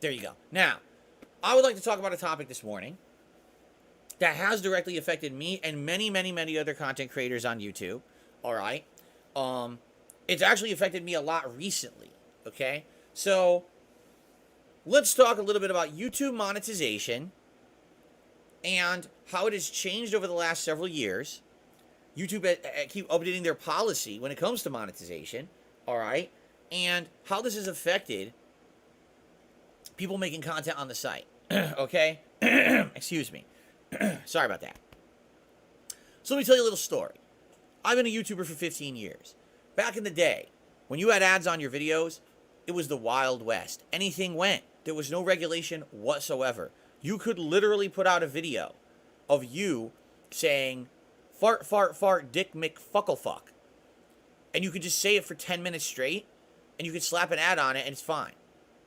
There you go. Now, I would like to talk about a topic this morning that has directly affected me and many, many, many other content creators on YouTube. All right. It's actually affected me a lot recently. Okay. So let's talk a little bit about YouTube monetization and how it has changed over the last several years. YouTube keep updating their policy when it comes to monetization. All right. And how this has affected people making content on the site. Okay. Excuse me. Sorry about that. So let me tell you a little story. I've been a YouTuber for 15 years. Back in the day, when you had ads on your videos, it was the Wild West. Anything went. There was no regulation whatsoever. You could literally put out a video of you saying, fart, fart, fart, dick, mick, fuckle, fuck. And you could just say it for 10 minutes straight, and you could slap an ad on it, and it's fine.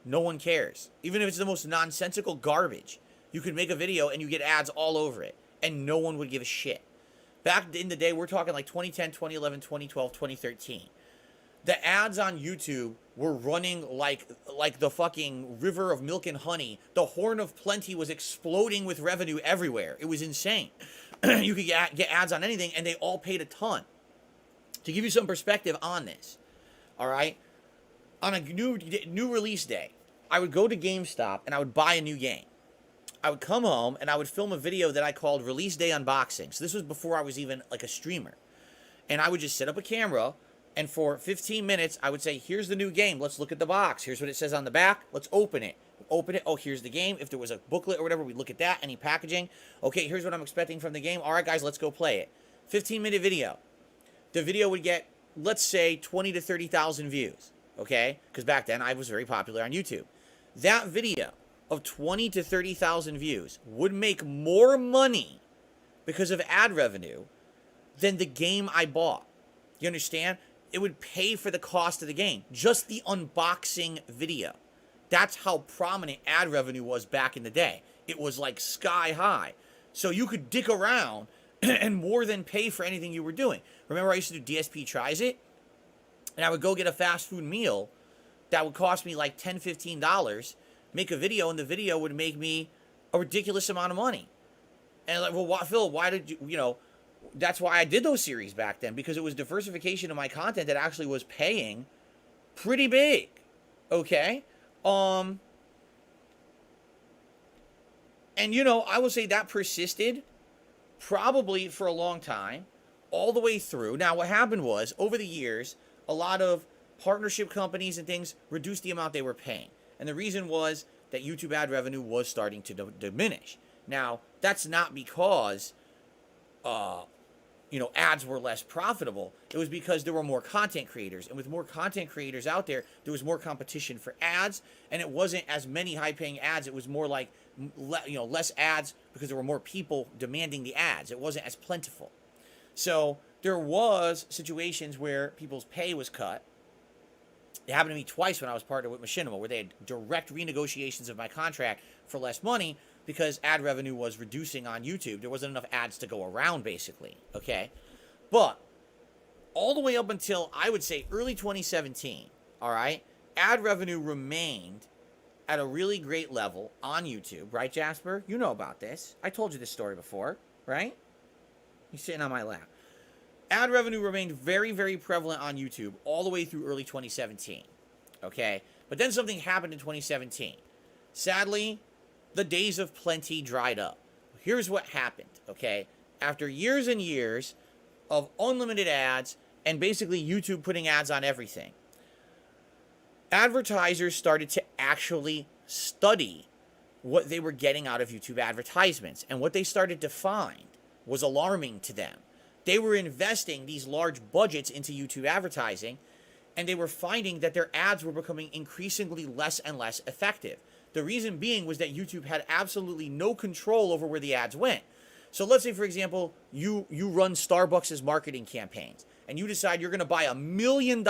No one cares. Even if it's the most nonsensical garbage. You could make a video and you get ads all over it, and no one would give a shit. Back in the day, we're talking like 2010, 2011, 2012, 2013. The ads on YouTube were running like the fucking river of milk and honey. The horn of plenty was exploding with revenue everywhere. It was insane. You could get ads on anything, and they all paid a ton. To give you some perspective on this, all right? On a new release day, I would go to GameStop and I would buy a new game. I would come home and I would film a video that I called Release Day Unboxing. So this was before I was even like a streamer. And I would just set up a camera, and for 15 minutes, I would say, here's the new game. Let's look at the box. Here's what it says on the back. Let's open it. Open it. Oh, here's the game. If there was a booklet or whatever, we'd look at that. Any packaging. Okay, here's what I'm expecting from the game. All right, guys, let's go play it. 15-minute video. The video would get, let's say, 20 to 30,000 views. Okay? Because back then, I was very popular on YouTube. That video of 20 to 30,000 views would make more money because of ad revenue than the game I bought. You understand? It would pay for the cost of the game. Just the unboxing video. That's how prominent ad revenue was back in the day. It was like sky high. So you could dick around and more than pay for anything you were doing. Remember I used to do DSP Tries It? And I would go get a fast food meal that would cost me like $10, $15, make a video, and the video would make me a ridiculous amount of money. And like, well, Phil, why did you, that's why I did those series back then, because it was diversification of my content that actually was paying pretty big. Okay? And I would say that persisted probably for a long time, all the way through. Now, what happened was, over the years, a lot of partnership companies and things reduced the amount they were paying. And the reason was that YouTube ad revenue was starting to diminish. Now, that's not because, ads were less profitable. It was because there were more content creators. And with more content creators out there, there was more competition for ads. And it wasn't as many high-paying ads. It was more like, less ads because there were more people demanding the ads. It wasn't as plentiful. So there was situations where people's pay was cut. It happened to me twice when I was partnered with Machinima, where they had direct renegotiations of my contract for less money because ad revenue was reducing on YouTube. There wasn't enough ads to go around, basically. Okay? But all the way up until, I would say, early 2017, all right, ad revenue remained at a really great level on YouTube. Right, Jasper? You know about this. I told you this story before, right? You're sitting on my lap. Ad revenue remained very, very prevalent on YouTube all the way through early 2017. Okay? But then something happened in 2017. Sadly, the days of plenty dried up. Here's what happened, okay? After years and years of unlimited ads and basically YouTube putting ads on everything, advertisers started to actually study what they were getting out of YouTube advertisements. And what they started to find was alarming to them. They were investing these large budgets into YouTube advertising, and they were finding that their ads were becoming increasingly less and less effective. The reason being was that YouTube had absolutely no control over where the ads went. So let's say, for example, you run Starbucks' marketing campaigns, and you decide you're going to buy $1 million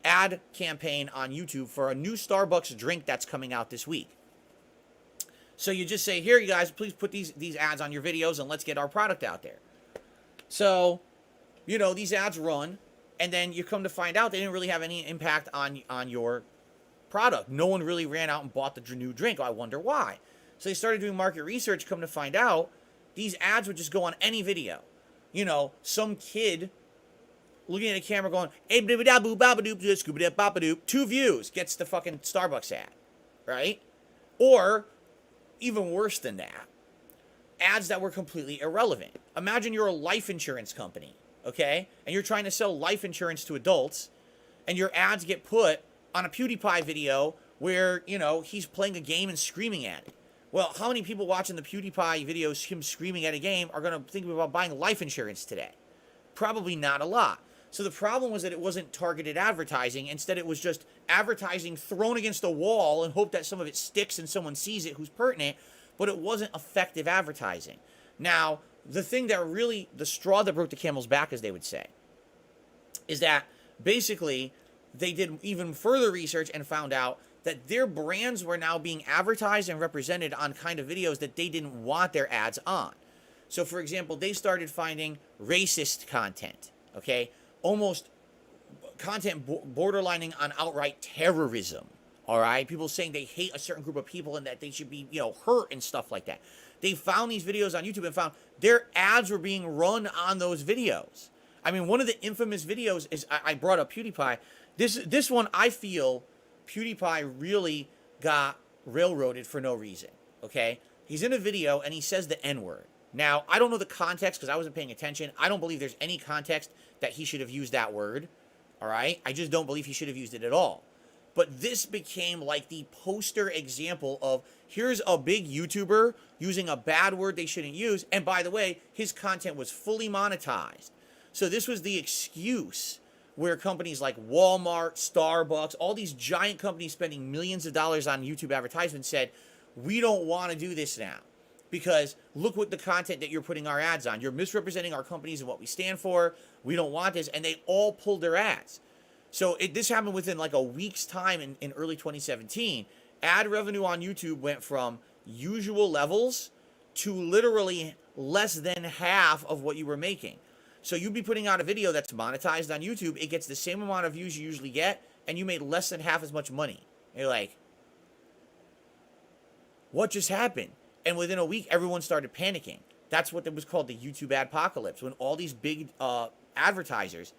ad campaign on YouTube for a new Starbucks drink that's coming out this week. So you just say, here, you guys, please put these ads on your videos, and let's get our product out there. So, these ads run, and then you come to find out they didn't really have any impact on your product. No one really ran out and bought the new drink. I wonder why. So they started doing market research, come to find out, these ads would just go on any video. You know, some kid looking at a camera going, 2 views, gets the fucking Starbucks ad, right? Or, even worse than that, ads that were completely irrelevant. Imagine you're a life insurance company, okay? And you're trying to sell life insurance to adults, and your ads get put on a PewDiePie video where, you know, he's playing a game and screaming at it. Well, how many people watching the PewDiePie videos, him screaming at a game, are going to think about buying life insurance today? Probably not a lot. So the problem was that it wasn't targeted advertising. Instead, it was just advertising thrown against a wall and hope that some of it sticks and someone sees it who's pertinent, but it wasn't effective advertising. Now, the thing that really, the straw that broke the camel's back, as they would say, is that basically they did even further research and found out that their brands were now being advertised and represented on kind of videos that they didn't want their ads on. So, for example, they started finding racist content, okay? Almost content borderlining on outright terrorism, all right? People saying they hate a certain group of people and that they should be, you know, hurt and stuff like that. They found these videos on YouTube and found their ads were being run on those videos. I mean, one of the infamous videos is, I brought up PewDiePie. This one, I feel PewDiePie really got railroaded for no reason, okay? He's in a video and he says the N-word. Now, I don't know the context because I wasn't paying attention. I don't believe there's any context that he should have used that word, all right? I just don't believe he should have used it at all. But this became like the poster example of here's a big YouTuber using a bad word they shouldn't use. And by the way, his content was fully monetized. So this was the excuse where companies like Walmart, Starbucks, all these giant companies spending millions of dollars on YouTube advertisements said, we don't want to do this now. Because look what the content that you're putting our ads on. You're misrepresenting our companies and what we stand for. We don't want this. And they all pulled their ads. So this happened within like a week's time in early 2017. Ad revenue on YouTube went from usual levels to literally less than half of what you were making. So you'd be putting out a video that's monetized on YouTube. It gets the same amount of views you usually get, and you made less than half as much money. And you're like, what just happened? And within a week, everyone started panicking. That's what was called the YouTube Adpocalypse, when all these big advertisers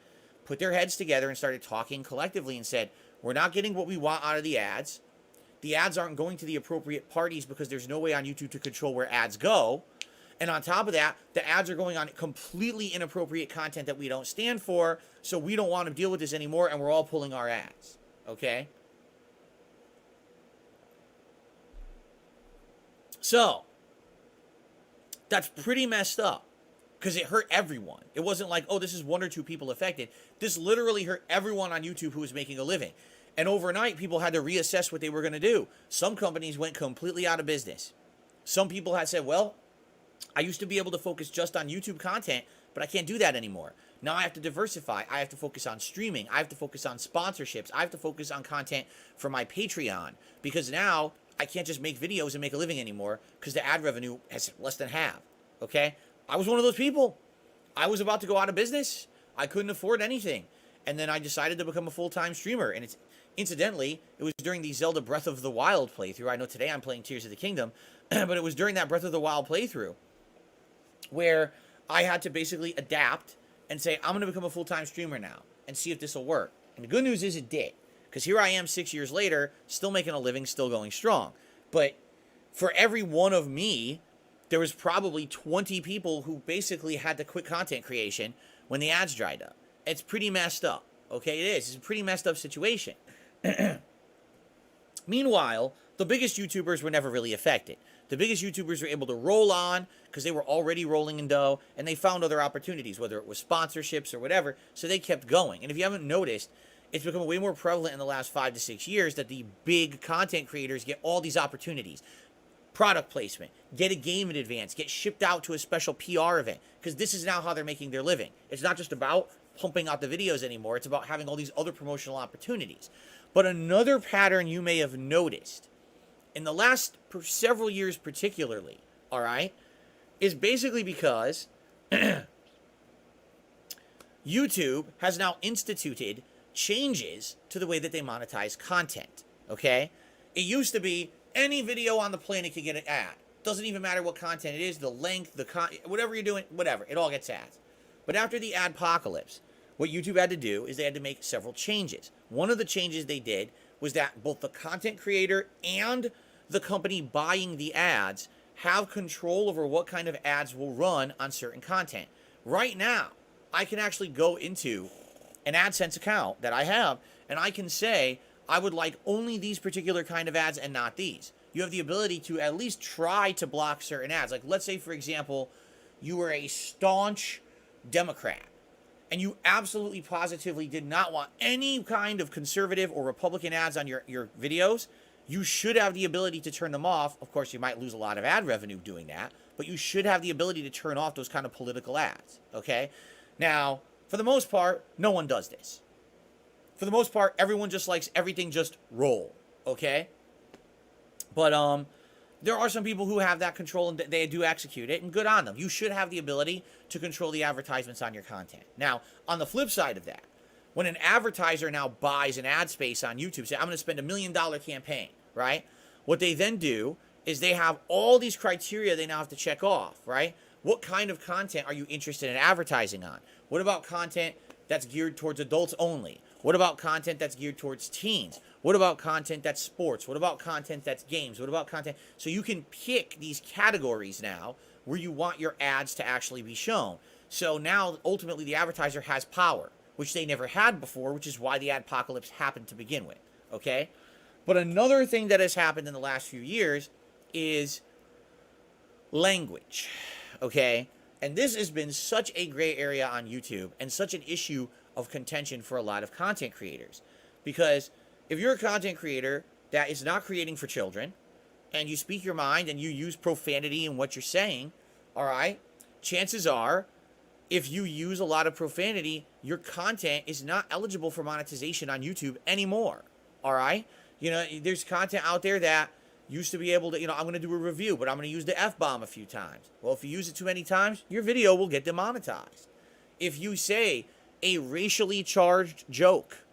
put their heads together and started talking collectively and said, we're not getting what we want out of the ads. The ads aren't going to the appropriate parties because there's no way on YouTube to control where ads go. And on top of that, the ads are going on completely inappropriate content that we don't stand for, so we don't want to deal with this anymore, and we're all pulling our ads. Okay? So, that's pretty messed up because it hurt everyone. It wasn't like, oh, this is 1 or 2 people affected. This literally hurt everyone on YouTube who was making a living. And overnight, people had to reassess what they were going to do. Some companies went completely out of business. Some people had said, well, I used to be able to focus just on YouTube content, but I can't do that anymore. Now I have to diversify. I have to focus on streaming. I have to focus on sponsorships. I have to focus on content for my Patreon because now I can't just make videos and make a living anymore because the ad revenue has less than half, okay? I was one of those people. I was about to go out of business. I couldn't afford anything. And then I decided to become a full-time streamer. And it's incidentally, it was during the Zelda Breath of the Wild playthrough. I know today I'm playing Tears of the Kingdom, but it was during that Breath of the Wild playthrough where I had to basically adapt and say, I'm going to become a full-time streamer now and see if this will work. And the good news is it did. Because here I am 6 years later, still making a living, still going strong. But for every one of me, there was probably 20 people who basically had to quit content creation when the ads dried up. It's pretty messed up. Okay, it is. It's a pretty messed up situation. Meanwhile, the biggest YouTubers were never really affected. The biggest YouTubers were able to roll on because they were already rolling in dough, and they found other opportunities, whether it was sponsorships or whatever, so they kept going. And if you haven't noticed, it's become way more prevalent in the last 5 to 6 years that the big content creators get all these opportunities. Product placement, get a game in advance, get shipped out to a special PR event, because this is now how they're making their living. It's not just about pumping out the videos anymore. It's about having all these other promotional opportunities. But another pattern you may have noticed in the last several years particularly, all right, is basically because YouTube has now instituted changes to the way that they monetize content, okay? It used to be any video on the planet could get an ad. Doesn't even matter what content it is, the length, whatever you're doing, whatever, it all gets ads. But after the adpocalypse, what YouTube had to do is they had to make several changes. One of the changes they did was that both the content creator and the company buying the ads have control over what kind of ads will run on certain content. Right now, I can actually go into an AdSense account that I have, and I can say, I would like only these particular kind of ads and not these. You have the ability to at least try to block certain ads. Like, let's say, for example, you were a staunch Democrat, and you absolutely positively did not want any kind of conservative or Republican ads on your videos. You should have the ability to turn them off. Of course, you might lose a lot of ad revenue doing that, but you should have the ability to turn off those kind of political ads, okay? Now, for the most part, no one does this. For the most part, everyone just likes everything just roll, okay? But there are some people who have that control and they do execute it, and good on them. You should have the ability to control the advertisements on your content. Now, on the flip side of that, when an advertiser now buys an ad space on YouTube, say, I'm going to spend $1 million campaign, right? What they then do is they have all these criteria they now have to check off, right? What kind of content are you interested in advertising on? What about content that's geared towards adults only? What about content that's geared towards teens? What about content that's sports? What about content that's games? What about content? So you can pick these categories now where you want your ads to actually be shown. So now, ultimately, the advertiser has power, which they never had before, which is why the adpocalypse happened to begin with, okay? But another thing that has happened in the last few years is language, okay? And this has been such a gray area on YouTube and such an issue of contention for a lot of content creators. Because if you're a content creator that is not creating for children, and you speak your mind and you use profanity in what you're saying, all right, chances are, if you use a lot of profanity, your content is not eligible for monetization on YouTube anymore, all right? You know, there's content out there that used to be able to, I'm going to do a review, but I'm going to use the F-bomb a few times. Well, if you use it too many times, your video will get demonetized. If you say a racially charged joke,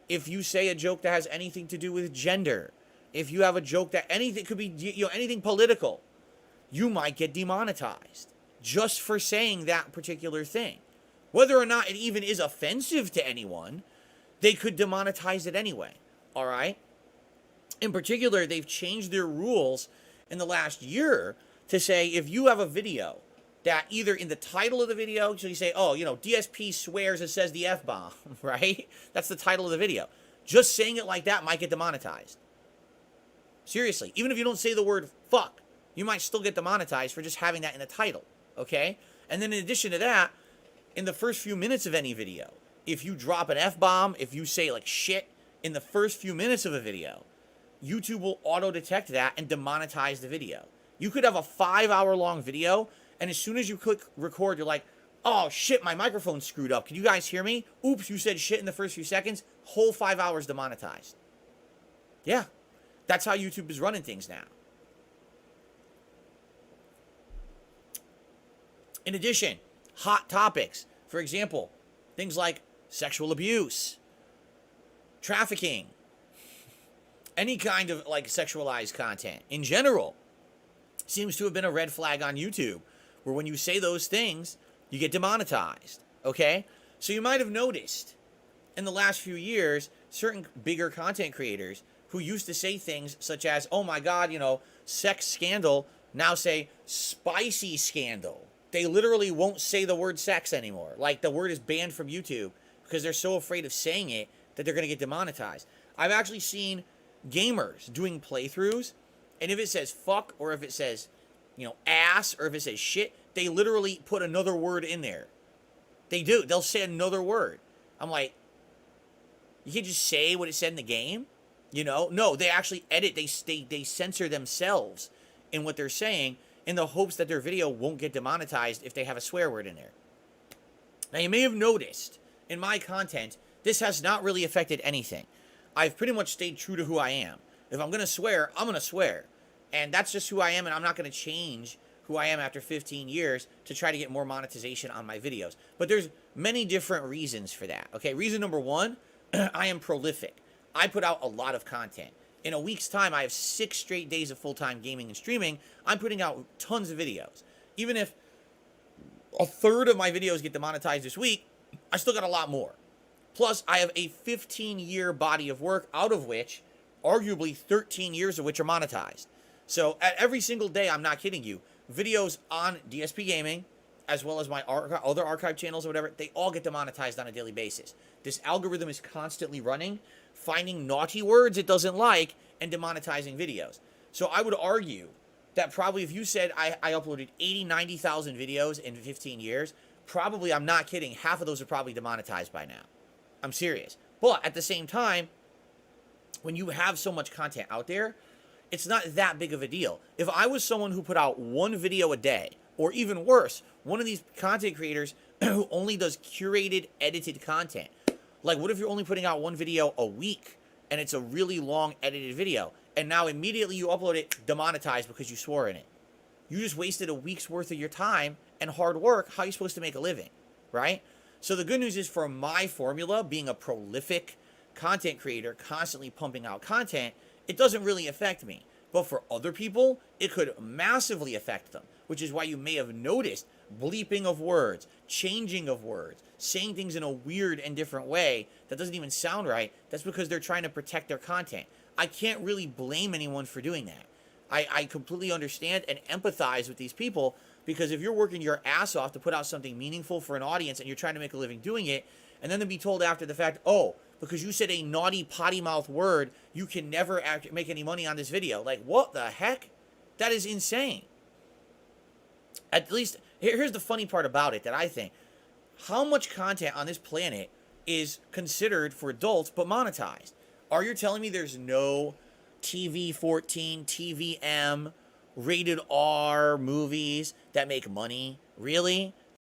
if you say a joke that has anything to do with gender, if you have a joke that anything could be, anything political, you might get demonetized just for saying that particular thing. Whether or not it even is offensive to anyone, they could demonetize it anyway, all right? In particular, they've changed their rules in the last year to say if you have a video that either in the title of the video, so you say, DSP swears and says the F-bomb, right? That's the title of the video. Just saying it like that might get demonetized. Seriously, even if you don't say the word fuck, you might still get demonetized for just having that in the title, okay? And then in addition to that, in the first few minutes of any video, if you drop an F-bomb, if you say like shit in the first few minutes of a video, YouTube will auto-detect that and demonetize the video. You could have a 5-hour-long video, and as soon as you click record, you're like, oh shit, my microphone's screwed up. Can you guys hear me? Oops, you said shit in the first few seconds. Whole 5 hours demonetized. Yeah, that's how YouTube is running things now. In addition, hot topics. For example, things like sexual abuse, trafficking, any kind of like sexualized content in general seems to have been a red flag on YouTube, where when you say those things, you get demonetized, okay? So you might have noticed in the last few years, certain bigger content creators who used to say things such as, oh my God, sex scandal, now say spicy scandal. They literally won't say the word sex anymore. Like, the word is banned from YouTube because they're so afraid of saying it that they're going to get demonetized. I've actually seen gamers doing playthroughs, and if it says fuck, or if it says, ass, or if it says shit, they literally put another word in there. They do. They'll say another word. I'm like, you can't just say what it said in the game? No, they actually edit. They censor themselves in what they're saying in the hopes that their video won't get demonetized if they have a swear word in there. Now, you may have noticed in my content, this has not really affected anything. I've pretty much stayed true to who I am. If I'm going to swear, I'm going to swear. And that's just who I am, and I'm not going to change who I am after 15 years to try to get more monetization on my videos. But there's many different reasons for that, okay? Reason number one, I am prolific. I put out a lot of content. In a week's time, I have 6 straight days of full-time gaming and streaming. I'm putting out tons of videos. Even if a third of my videos get demonetized this week, I still got a lot more. Plus, I have a 15-year body of work, out of which, arguably 13 years of which are monetized. So at every single day, I'm not kidding you, videos on DSP Gaming, as well as my other archive channels or whatever, they all get demonetized on a daily basis. This algorithm is constantly running, finding naughty words it doesn't like, and demonetizing videos. So I would argue that probably if you said I uploaded 80, 90,000 videos in 15 years, probably, I'm not kidding, half of those are probably demonetized by now. I'm serious. But at the same time, when you have so much content out there, it's not that big of a deal. If I was someone who put out one video a day, or even worse, one of these content creators who only does curated, edited content, like what if you're only putting out one video a week and it's a really long edited video, and now immediately you upload it demonetized because you swore in it? You just wasted a week's worth of your time and hard work. How are you supposed to make a living, right? So the good news is, for my formula, being a prolific content creator, constantly pumping out content, it doesn't really affect me. But for other people, it could massively affect them, which is why you may have noticed bleeping of words, changing of words, saying things in a weird and different way that doesn't even sound right. That's because they're trying to protect their content. I can't really blame anyone for doing that. I completely understand and empathize with these people, because if you're working your ass off to put out something meaningful for an audience and you're trying to make a living doing it, and then to be told after the fact, oh, because you said a naughty potty mouth word, you can never make any money on this video. Like, what the heck? That is insane. At least, here's the funny part about it that I think. How much content on this planet is considered for adults but monetized? Are you telling me there's no TV-14, TVM, rated R movies that make money? Really?